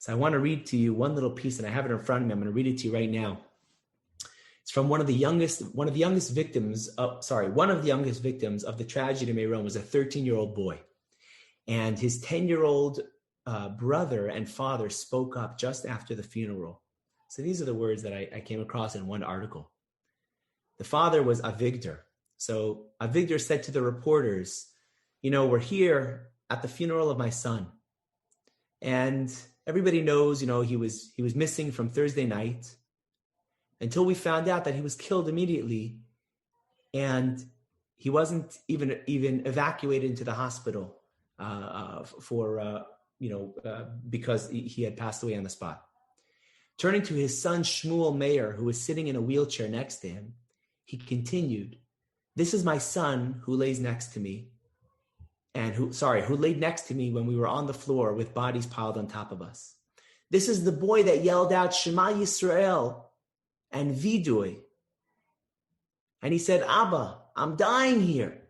So I want to read to you one little piece, and I have it in front of me. I'm going to read it to you right now. It's from one of the youngest victims of the tragedy in Meron was a 13-year-old boy. And his 10-year-old brother and father spoke up just after the funeral. So these are the words that I came across in one article. The father was Avigdor. So Avigdor said to the reporters, we're here at the funeral of my son. And everybody knows, he was missing from Thursday night until we found out that he was killed immediately. And he wasn't even evacuated into the hospital because he had passed away on the spot. Turning to his son, Shmuel Meir, who was sitting in a wheelchair next to him, he continued, "This is my son who lays next to me and who laid next to me when we were on the floor with bodies piled on top of us. This is the boy that yelled out Shema Yisrael and Vidui. And he said, Abba, I'm dying here."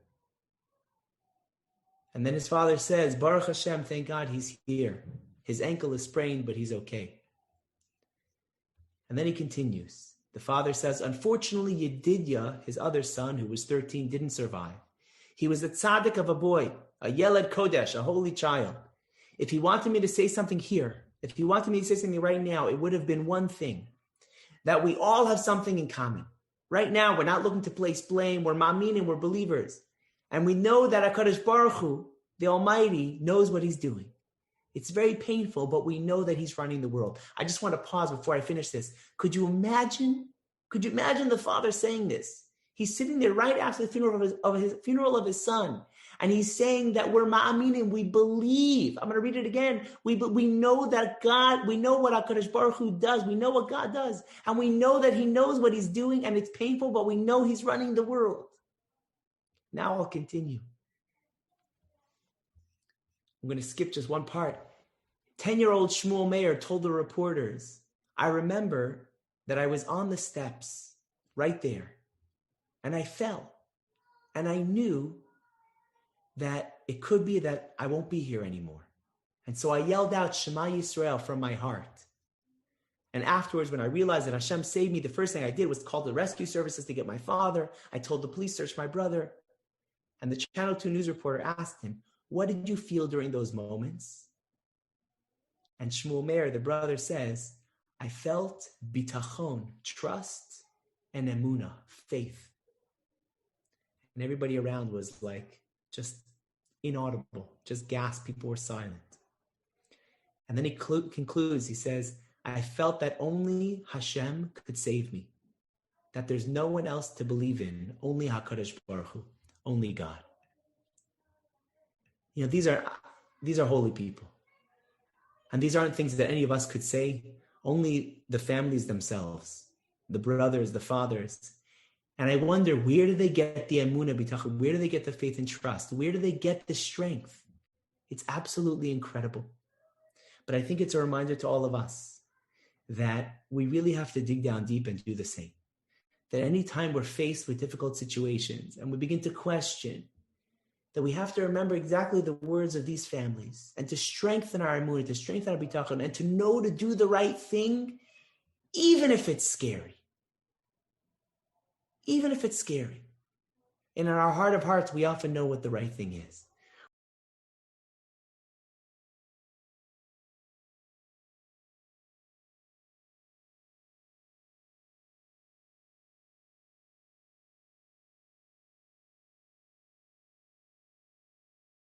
And then his father says, Baruch Hashem, thank God he's here. His ankle is sprained, but he's okay. And then he continues. The father says, unfortunately, Yedidia, his other son, who was 13, didn't survive. He was a tzaddik of a boy, a Yeled Kodesh, a holy child. If he wanted me to say something here, if he wanted me to say something right now, it would have been one thing, that we all have something in common. Right now, we're not looking to place blame. We're ma'aminim, we're believers. And we know that HaKadosh Baruch Hu, the Almighty, knows what he's doing. It's very painful, but we know that he's running the world. I just want to pause before I finish this. Could you imagine the father saying this? He's sitting there right after the funeral of his son, and he's saying that we're ma'aminim, we believe. I'm going to read it again. We know that God, we know what HaKadosh Baruch Hu does. We know what God does, and we know that he knows what he's doing, and it's painful, but we know he's running the world. Now I'll continue. I'm going to skip just one part. 10-year-old Shmuel Meir told the reporters, I remember that I was on the steps right there, and I fell, and I knew that it could be that I won't be here anymore. And so I yelled out Shema Yisrael from my heart. And afterwards, when I realized that Hashem saved me, the first thing I did was call the rescue services to get my father. I told the police to search my brother. And the Channel 2 news reporter asked him, what did you feel during those moments? And Shmuel Meir, the brother, says, I felt bitachon, trust, and emunah, faith. And everybody around was like just inaudible, just gasp. People were silent. And then he concludes, he says, I felt that only Hashem could save me, that there's no one else to believe in, only HaKadosh Baruch Hu, only God. These are holy people. And these aren't things that any of us could say, only the families themselves, the brothers, the fathers. And I wonder, where do they get the emunah bitachon? Where do they get the faith and trust? Where do they get the strength? It's absolutely incredible. But I think it's a reminder to all of us that we really have to dig down deep and do the same. That anytime we're faced with difficult situations and we begin to question, that we have to remember exactly the words of these families and to strengthen our emunah, to strengthen our bitachon, and to know to do the right thing, even if it's scary. Even if it's scary. And in our heart of hearts, we often know what the right thing is.